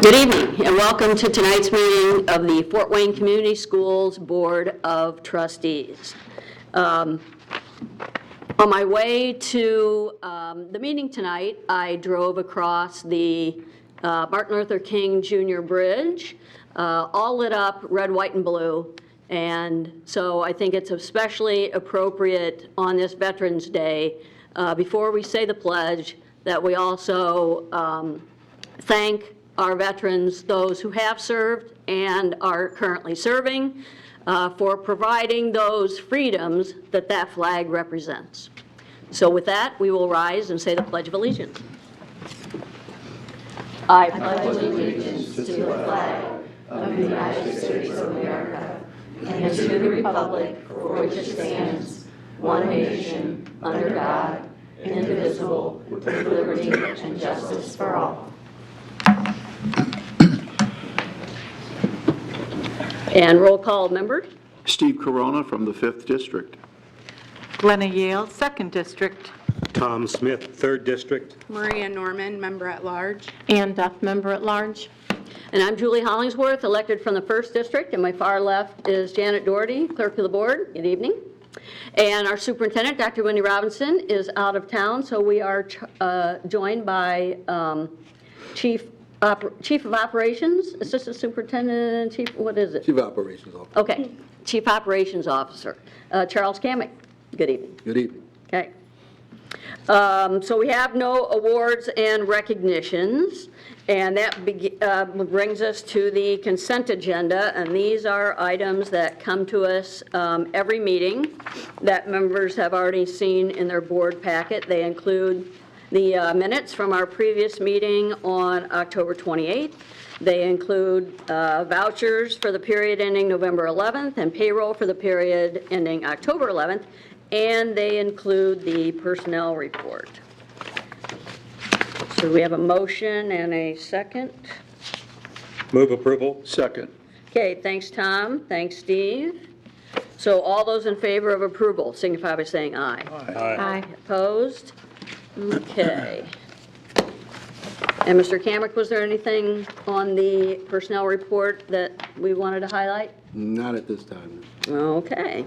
Good evening, and welcome to tonight's meeting of the Fort Wayne Community Schools Board of Trustees. On my way to the meeting tonight, I drove across the Martin Luther King Jr. Bridge, all lit up red, white, and blue. And so I think it's especially appropriate on this Veterans Day, before we say the pledge, that we also thank our veterans, those who have served and are currently serving, for providing those freedoms that that flag represents. So with that, we will rise and say the Pledge of Allegiance. I pledge allegiance to the flag of the United States of America and to the republic for which it stands, one nation, under God, indivisible, with liberty and justice for all. And roll call member. Steve Corona from the 5th District. Glenna Yale, 2nd District. Tom Smith, 3rd District. Maria Norman, member at large. Ann Duff, member at large. And I'm Julie Hollingsworth, elected from the 1st District, and my far left is Janet Doherty, clerk of the board. Good evening. And our superintendent, Dr. Wendy Robinson, is out of town, so we are joined by Chief of Operations, Assistant Superintendent, Chief, what is it? Chief Operations Officer. Okay, Chief Operations Officer, Charles Kamick. Good evening. Good evening. Okay. So we have no awards and recognitions, and that brings us to the consent agenda, and these are items that come to us every meeting that members have already seen in their board packet. They include the minutes from our previous meeting on October 28th. They include vouchers for the period ending November 11th and payroll for the period ending October 11th, and they include the personnel report. So we have a motion and a second. Move approval. Second. Okay, thanks, Tom. Thanks, Steve. So all those in favor of approval signify by saying aye. Aye. Opposed? Okay. And Mr. Kamick, was there anything on the personnel report that we wanted to highlight? Not at this time. Okay.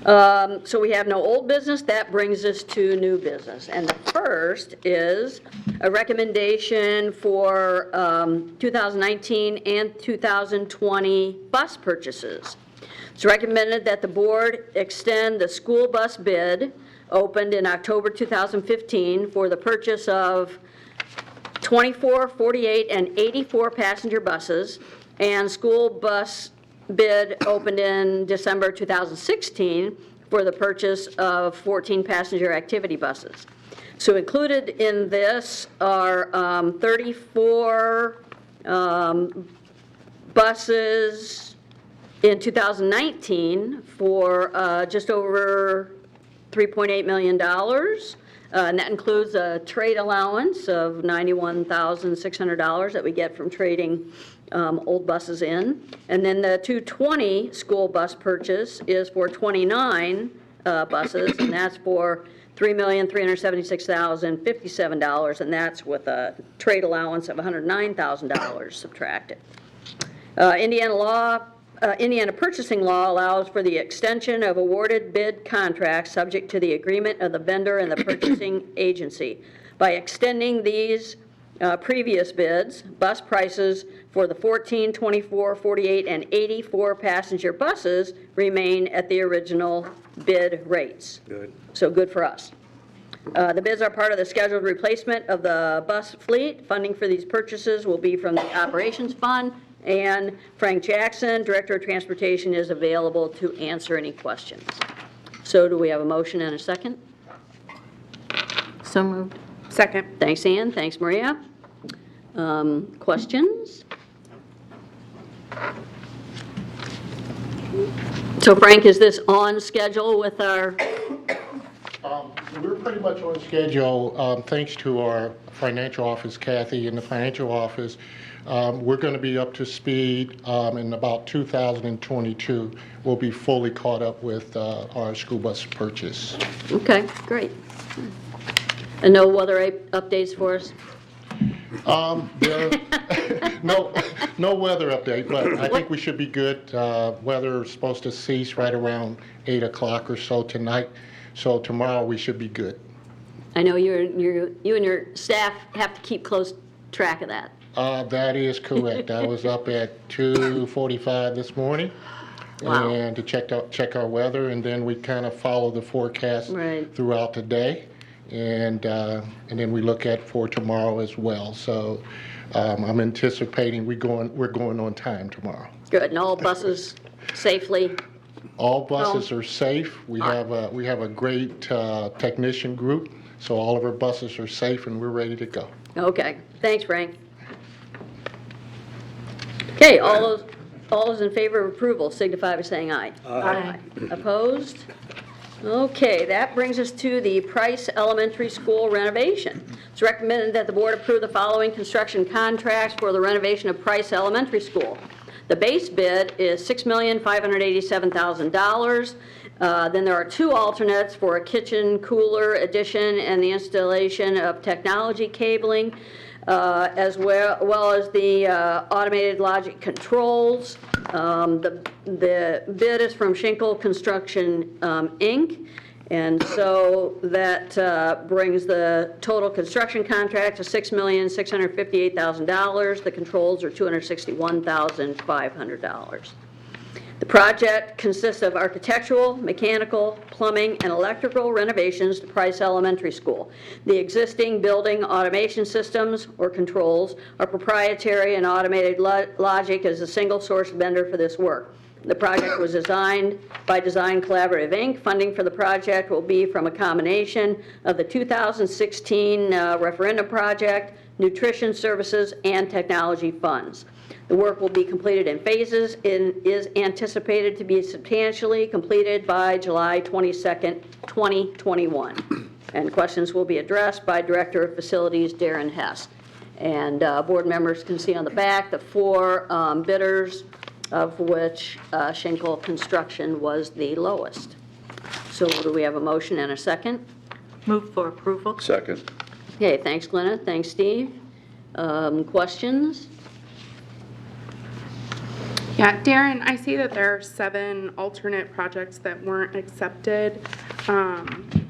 So we have no old business. That brings us to new business. And the first is a recommendation for 2019 and 2020 bus purchases. It's recommended that the board extend the school bus bid opened in October 2015 for the purchase of 24, 48, and 84 passenger buses, and school bus bid opened in December 2016 for the purchase of 14 passenger activity buses. So included in this are 34 buses in 2019 for just over $3.8 million, and that includes a trade allowance of $91,600 that we get from trading old buses in. And then the 220 school bus purchase is for 29 buses, and that's for $3,376,057, and that's with a trade allowance of $109,000 subtracted. Indiana purchasing law allows for the extension of awarded bid contracts subject to the agreement of the vendor and the purchasing agency. By extending these previous bids, bus prices for the 14, 24, 48, and 84 passenger buses remain at the original bid rates. Good. So good for us. The bids are part of the scheduled replacement of the bus fleet. Funding for these purchases will be from the Operations Fund, and Frank Jackson, Director of Transportation, is available to answer any questions. So do we have a motion and a second? So moved. Second. Thanks, Ann. Thanks, Maria. Questions? So Frank, is this on schedule with our... We're pretty much on schedule, thanks to our financial office, Kathy, in the financial office. We're going to be up to speed in about 2022. We'll be fully caught up with our school bus purchase. Okay, great. And no other updates for us? There, no, no weather update, but I think we should be good. Weather is supposed to cease right around 8 o'clock or so tonight, so tomorrow we should be good. I know you and your staff have to keep close track of that. That is correct. I was up at 2:45 this morning. Wow. And to check our weather, and then we kind of follow the forecast Right. throughout the day. And then we look at for tomorrow as well. So I'm anticipating we're going on time tomorrow. Good, and all buses safely? All buses are safe. We have a great technician group, so all of our buses are safe and we're ready to go. Okay, thanks, Frank. Okay, all those in favor of approval signify by saying aye. Aye. Opposed? Okay, that brings us to the Price Elementary School renovation. It's recommended that the board approve the following construction contracts for the renovation of Price Elementary School. The base bid is $6,587,000. Then there are two alternates for a kitchen cooler addition and the installation of technology cabling, as well as the automated logic controls. The bid is from Schinkel Construction, Inc., and so that brings the total construction contract to $6,658,000. The controls are $261,500. The project consists of architectural, mechanical, plumbing, and electrical renovations to Price Elementary School. The existing building automation systems or controls are proprietary, and automated logic is a single source vendor for this work. The project was designed by Design Collaborative, Inc. Funding for the project will be from a combination of the 2016 Referendum project, nutrition services, and technology funds. The work will be completed in phases and is anticipated to be substantially completed by July 22nd, 2021. And questions will be addressed by Director of Facilities Darren Hess. And board members can see on the back the four bidders, of which Schinkel Construction was the lowest. So do we have a motion and a second? Move for approval. Second. Okay, thanks, Glenna. Thanks, Steve. Questions? Yeah, Darren, I see that there are 7 alternate projects that weren't accepted.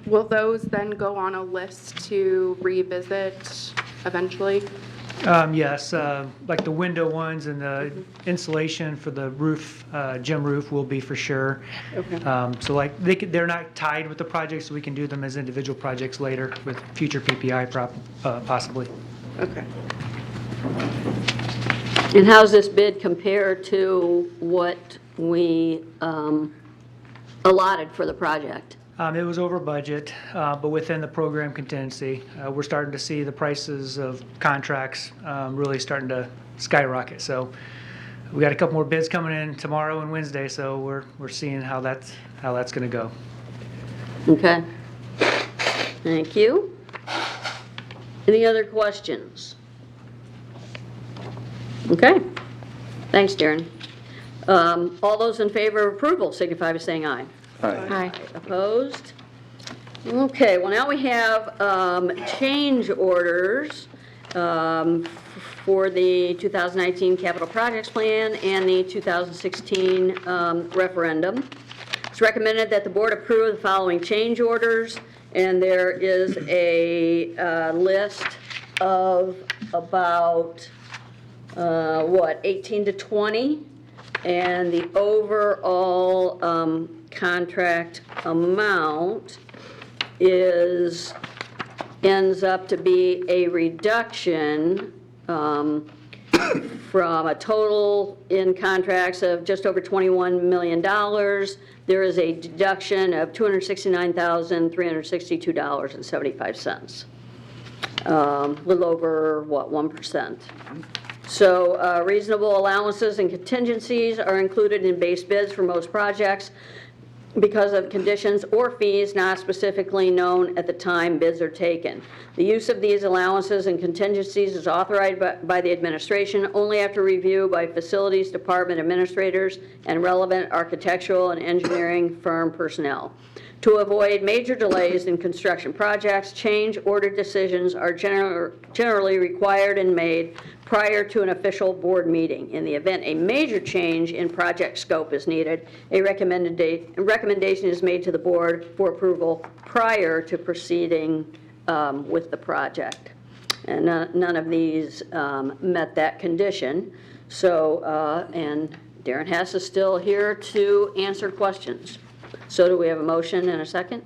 Will those then go on a list to revisit eventually? Yes, like the window ones and the insulation for the roof, gym roof will be for sure. Okay. So like they're not tied with the project, so we can do them as individual projects later with future PPI possibly. Okay. And how's this bid compare to what we allotted for the project? It was over budget, but within the program contingency. We're starting to see the prices of contracts really starting to skyrocket. So we got a couple more bids coming in tomorrow and Wednesday, so we're seeing how that's going to go. Okay. Thank you. Any other questions? Okay. Thanks, Darren. All those in favor of approval signify by saying aye. Aye. Opposed? Okay, well, now we have change orders for the 2019 Capital Projects Plan and the 2016 referendum. It's recommended that the board approve the following change orders, and there is a list of about 18 to 20, and the overall contract amount ends up to be a reduction from a total in contracts of just over $21 million. There is a deduction of $269,362.75. A little over, 1%. So reasonable allowances and contingencies are included in base bids for most projects because of conditions or fees not specifically known at the time bids are taken. The use of these allowances and contingencies is authorized by the administration only after review by facilities department administrators and relevant architectural and engineering firm personnel. To avoid major delays in construction projects, change order decisions are generally required and made prior to an official board meeting. In the event a major change in project scope is needed, a recommendation is made to the board for approval prior to proceeding with the project. And none of these met that condition. So, and Darren Hess is still here to answer questions. So do we have a motion and a second?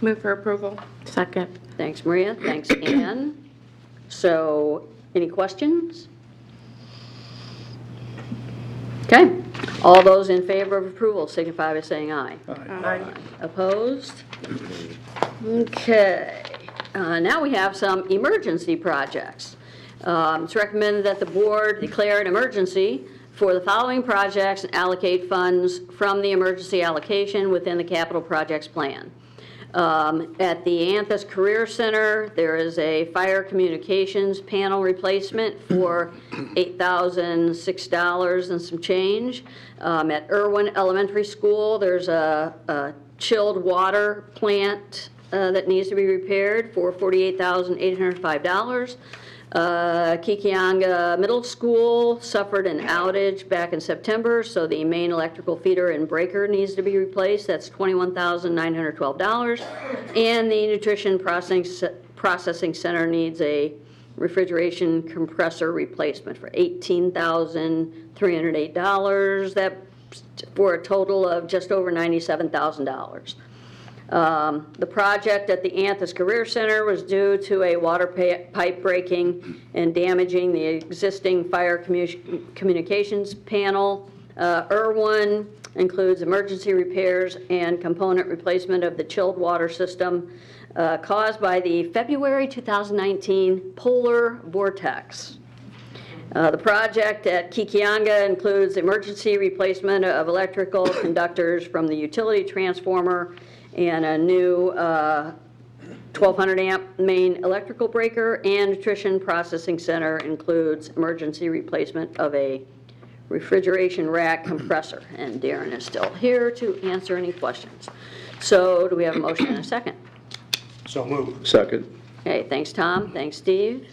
Move for approval. Second. Thanks, Maria. Thanks, Ann. So, any questions? Okay. All those in favor of approval signify by saying aye. Aye. Opposed? Okay. Now we have some emergency projects. It's recommended that the board declare an emergency for the following projects and allocate funds from the emergency allocation within the capital projects plan. At the Anthus Career Center, there is a fire communications panel replacement for $8,006 and some change. At Irwin Elementary School, there's a chilled water plant that needs to be repaired for $48,805. Kikianga Middle School suffered an outage back in September, so the main electrical feeder and breaker needs to be replaced. That's $21,912. And the Nutrition Processing Center needs a refrigeration compressor replacement for $18,308. That's for a total of just over $97,000. The project at the Anthus Career Center was due to a water pipe breaking and damaging the existing fire communications panel. Irwin includes emergency repairs and component replacement of the chilled water system caused by the February 2019 polar vortex. The project at Kikianga includes emergency replacement of electrical conductors from the utility transformer and a new 1200 amp main electrical breaker, and Nutrition Processing Center includes emergency replacement of a refrigeration rack compressor. And Darren is still here to answer any questions. So do we have a motion and a second? So moved. Second. Okay, thanks, Tom. Thanks, Steve.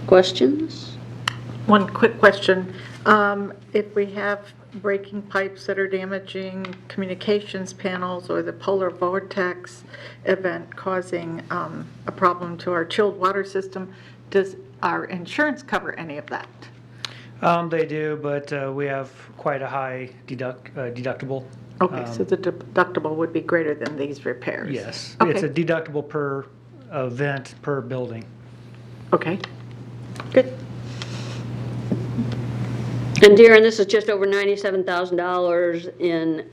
Questions? One quick question. If we have breaking pipes that are damaging communications panels or the polar vortex event causing a problem to our chilled water system, does our insurance cover any of that? They do, but we have quite a high deductible. Okay, so the deductible would be greater than these repairs? Yes. Okay. It's a deductible per event, per building. Okay, good. And Darren, this is just over $97,000 in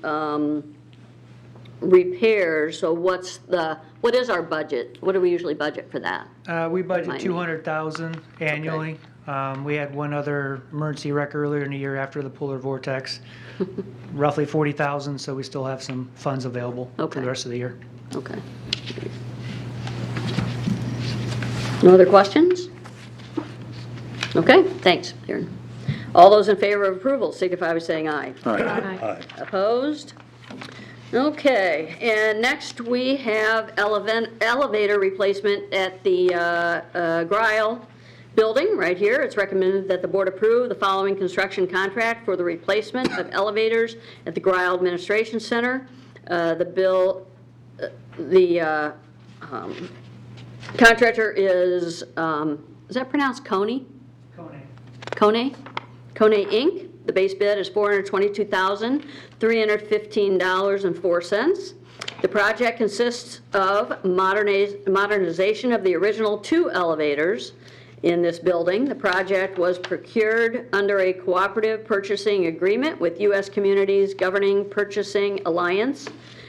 repairs, so what is our budget? What do we usually budget for that? We budget Remind me. $200,000 annually. We had one other emergency wreck earlier in the year after the polar vortex, roughly $40,000, so we still have some funds available for Okay. the rest of the year. Okay. No other questions? Okay, thanks, Darren. All those in favor of approval signify by saying aye. Aye. Opposed? Okay, and next we have elevator replacement at the Greil building right here. It's recommended that the board approve the following construction contract for the replacement of elevators at the Greil Administration Center. The contractor is that pronounced Coney? Kone Inc. The base bid is $422,315.04. The project consists of modernization of the original 2 elevators in this building. The project was procured under a cooperative purchasing agreement with U.S. Communities Governing Purchasing Alliance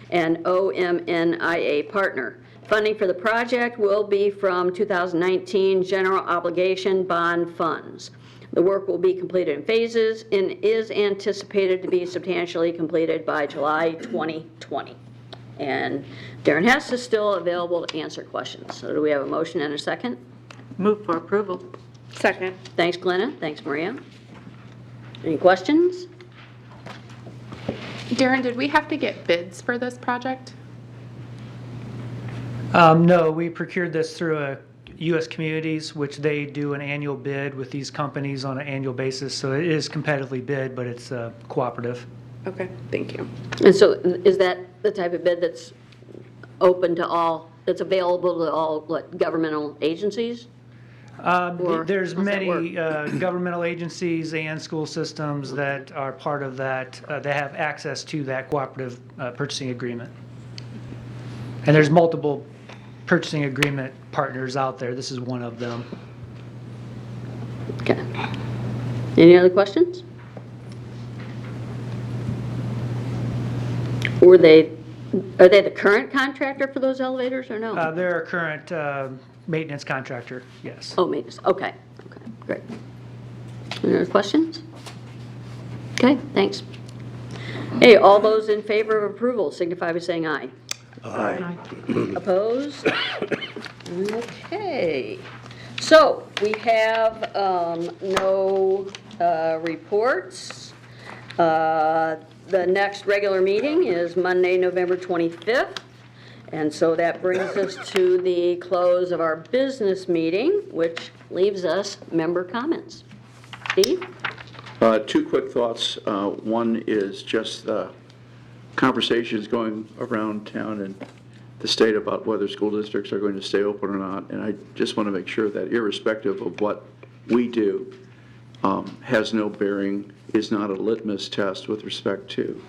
and OMNIA partner. Funding for the project will be from 2019 general obligation bond funds. The work will be completed in phases and is anticipated to be substantially completed by July 2020. And Darren Hess is still available to answer questions. So do we have a motion and a second? Move for approval. Second. Thanks, Glenna. Thanks, Maria. Any questions? Darren, did we have to get bids for this project? No, we procured this through U.S. Communities, which they do an annual bid with these companies on an annual basis. So it is competitively bid, but it's cooperative. Okay, thank you. And so is that the type of bid that's open to all, that's available to all, what, governmental agencies? Or There's how's that many governmental agencies and school systems that are part of that, that have access to that cooperative purchasing agreement. And there's multiple purchasing agreement partners out there. This is one of them. Okay. Any other questions? Are they the current contractor for those elevators or no? They're a current maintenance contractor, yes. Oh, maintenance, okay, great. Any other questions? Okay, thanks. Hey, all those in favor of approval signify by saying aye. Aye. Opposed? Okay. So we have no reports. The next regular meeting is Monday, November 25th. And so that brings us to the close of our business meeting, which leaves us member comments. Steve? Two quick thoughts. One is just conversations going around town and the state about whether school districts are going to stay open or not. And I just want to make sure that irrespective of what we do, has no bearing, is not a litmus test with respect to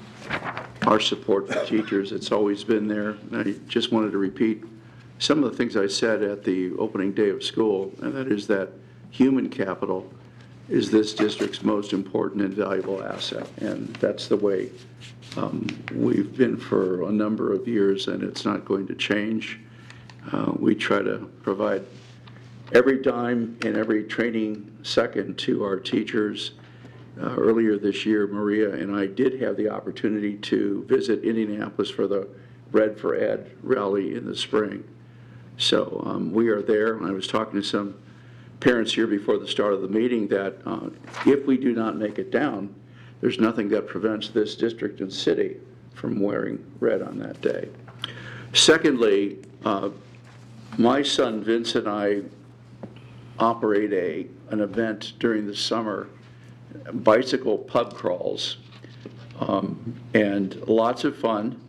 our support for teachers. It's always been there. And I just wanted to repeat some of the things I said at the opening day of school, and that is that human capital is this district's most important and valuable asset. And that's the way we've been for a number of years, and it's not going to change. We try to provide every dime and every training second to our teachers. Earlier this year, Maria and I did have the opportunity to visit Indianapolis for the Red for Ed rally in the spring. So we are there, and I was talking to some parents here before the start of the meeting that if we do not make it down, there's nothing that prevents this district and city from wearing red on that day. Secondly, my son Vince and I operate an event during the summer, bicycle pub crawls, and lots of fun.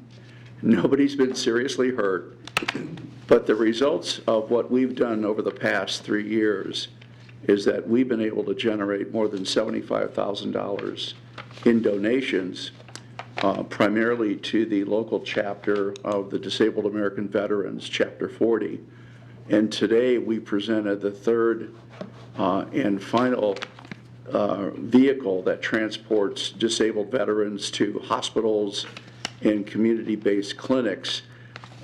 Nobody's been seriously hurt, but the results of what we've done over the past 3 years is that we've been able to generate more than $75,000 in donations, primarily to the local chapter of the Disabled American Veterans, Chapter 40. And today we presented the third and final vehicle that transports disabled veterans to hospitals and community-based clinics.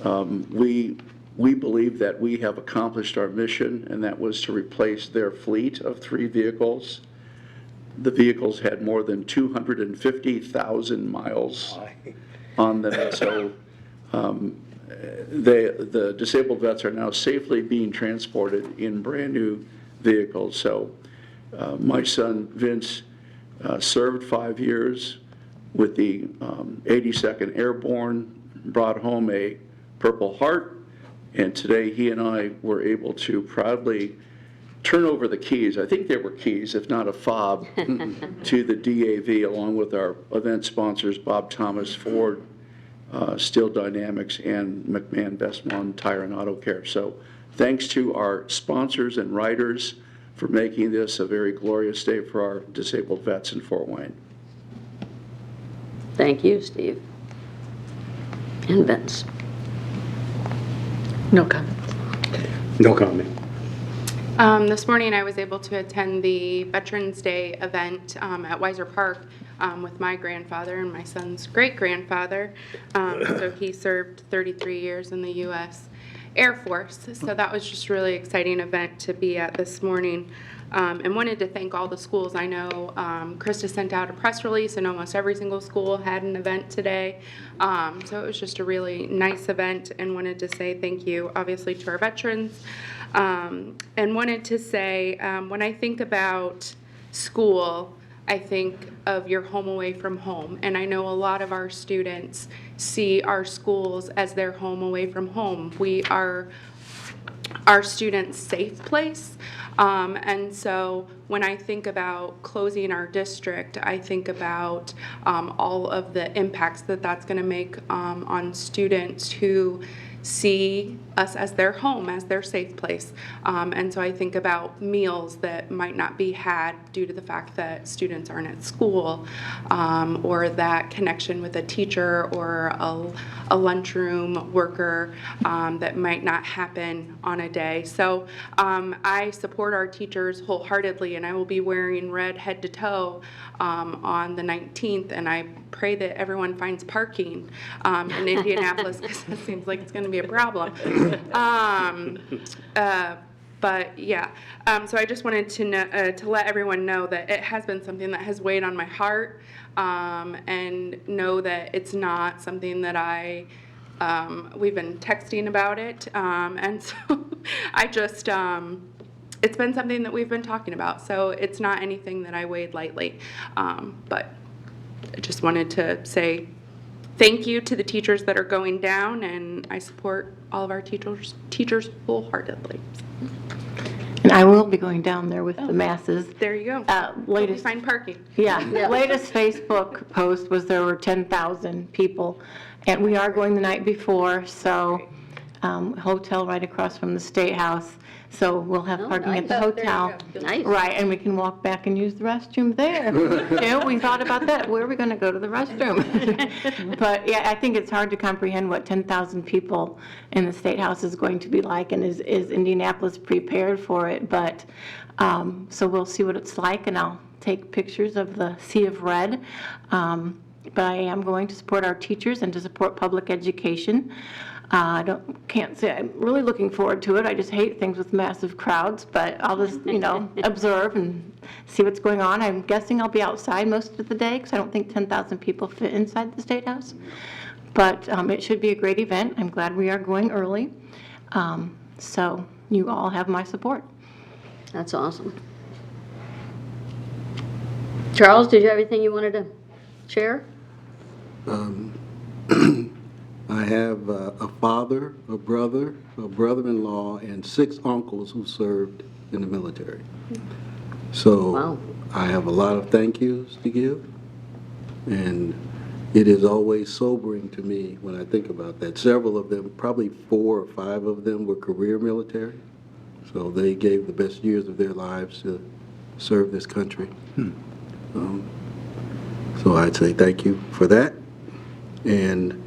We believe that we have accomplished our mission, and that was to replace their fleet of 3 vehicles. The vehicles had more than 250,000 miles on them, and so the disabled vets are now safely being transported in brand new vehicles. So my son Vince served 5 years with the 82nd Airborne, brought home a Purple Heart, and today he and I were able to proudly turn over the keys, I think they were keys, if not a fob, to the DAV along with our event sponsors, Bob Thomas, Ford, Steel Dynamics, and McMahon Bestmont Tire and Auto Care. So thanks to our sponsors and writers for making this a very glorious day for our disabled vets in Fort Wayne. Thank you, Steve. And Vince. No comment. No comment. This morning I was able to attend the Veterans Day event at Weiser Park with my grandfather and my son's great-grandfather. So he served 33 years in the U.S. Air Force. So that was just a really exciting event to be at this morning. And wanted to thank all the schools. I know Krista sent out a press release and almost every single school had an event today. So it was just a really nice event, and wanted to say thank you, obviously, to our veterans. And wanted to say, when I think about school, I think of your home away from home. And I know a lot of our students see our schools as their home away from home. We are our students' safe place. And so when I think about closing our district, I think about all of the impacts that that's going to make on students who see us as their home, as their safe place. And so I think about meals that might not be had due to the fact that students aren't at school, or that connection with a teacher or a lunchroom worker that might not happen on a day. So I support our teachers wholeheartedly, and I will be wearing red head to toe on the 19th, and I pray that everyone finds parking in Indianapolis, because that seems like it's going to be a problem. But yeah, so I just wanted to let everyone know that it has been something that has weighed on my heart, and know that it's not something that we've been texting about it, and so I just, it's been something that we've been talking about, so it's not anything that I weighed lightly, but I just wanted to say thank you to the teachers that are going down, and I support all of our teachers wholeheartedly. And I will be going down there with the masses. There you go. Latest, Find parking. yeah, latest Facebook post was there were 10,000 people, and we are going the night before, so hotel right across from the State House, so we'll have parking at the hotel. Nice. Right, and we can walk back and use the restroom there. Yeah, we thought about that. Where are we going to go to the restroom? But yeah, I think it's hard to comprehend what 10,000 people in the State House is going to be like, and is Indianapolis prepared for it? But so we'll see what it's like, and I'll take pictures of the sea of red. But I am going to support our teachers and to support public education. Can't say, I'm really looking forward to it. I just hate things with massive crowds, but I'll just, observe and see what's going on. I'm guessing I'll be outside most of the day, because I don't think 10,000 people fit inside the State House. But it should be a great event. I'm glad we are going early. So you all have my support. That's awesome. Charles, did you have anything you wanted to share? I have a father, a brother-in-law, and 6 uncles who served in the military. So Wow. I have a lot of thank yous to give, and it is always sobering to me when I think about that. Several of them, probably 4 or 5 of them, were career military, so they gave the best years of their lives to serve this country. So I'd say thank you for that, and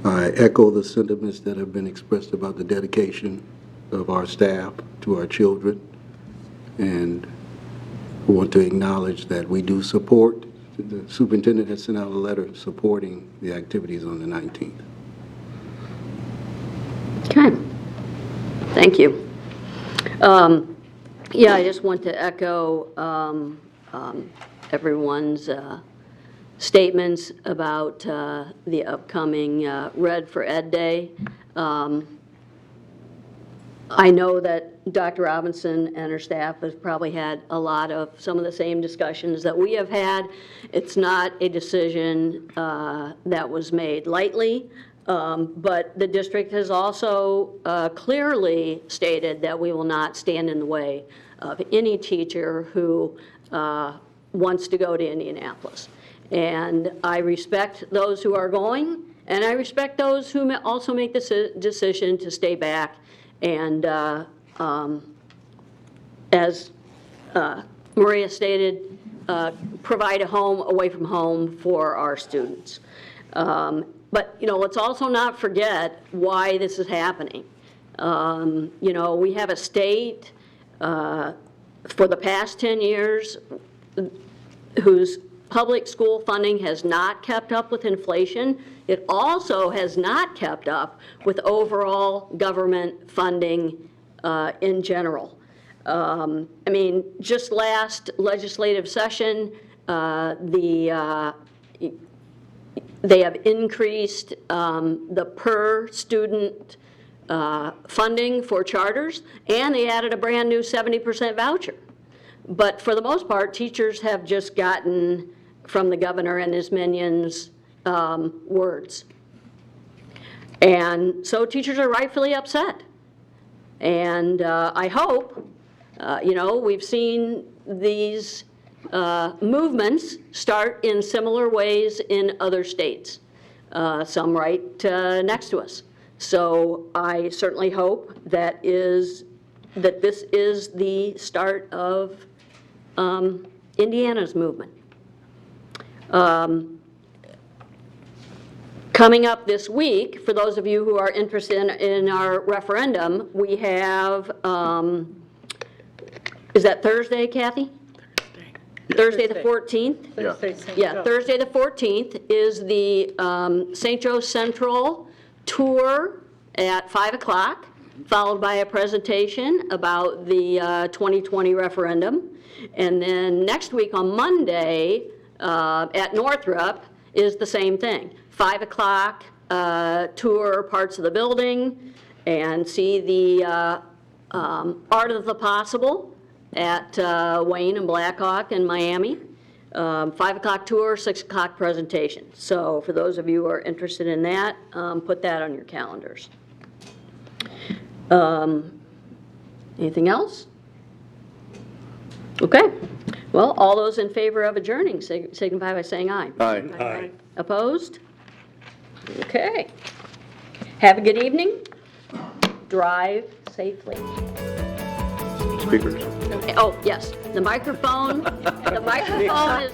I echo the sentiments that have been expressed about the dedication of our staff to our children, and want to acknowledge that we do support. The superintendent has sent out a letter supporting the activities on the 19th. Okay. Thank you. Yeah, I just want to echo everyone's statements about the upcoming Red for Ed Day. I know that Dr. Robinson and her staff has probably had some of the same discussions that we have had. It's not a decision that was made lightly, but the district has also clearly stated that we will not stand in the way of any teacher who wants to go to Indianapolis. And I respect those who are going, and I respect those who also make the decision to stay back and, as Maria stated, provide a home away from home for our students. But, let's also not forget why this is happening. We have a state for the past 10 years whose public school funding has not kept up with inflation. It also has not kept up with overall government funding in general. Just last legislative session, they have increased the per student funding for charters, and they added a brand new 70% voucher. But for the most part, teachers have just gotten from the governor and his minions words. And so teachers are rightfully upset. And I hope, we've seen these movements start in similar ways in other states, some right next to us. So I certainly hope that this is the start of Indiana's movement. Coming up this week, for those of you who are interested in our referendum, we have, is that Thursday, Kathy? Thursday the 14th? Yeah, Thursday the 14th is the St. Joe Central tour at 5 o'clock, followed by a presentation about the 2020 referendum. And then next week on Monday at Northrop is the same thing. 5 o'clock, tour parts of the building and see the Art of the Possible at Wayne and Blackhawk in Miami. 5 o'clock tour, 6 o'clock presentation. So for those of you who are interested in that, put that on your calendars. Anything else? Okay. Well, all those in favor of adjourning signify by saying aye. Aye. Aye. Opposed? Okay. Have a good evening. Drive safely. Speakers. Oh, yes, the microphone is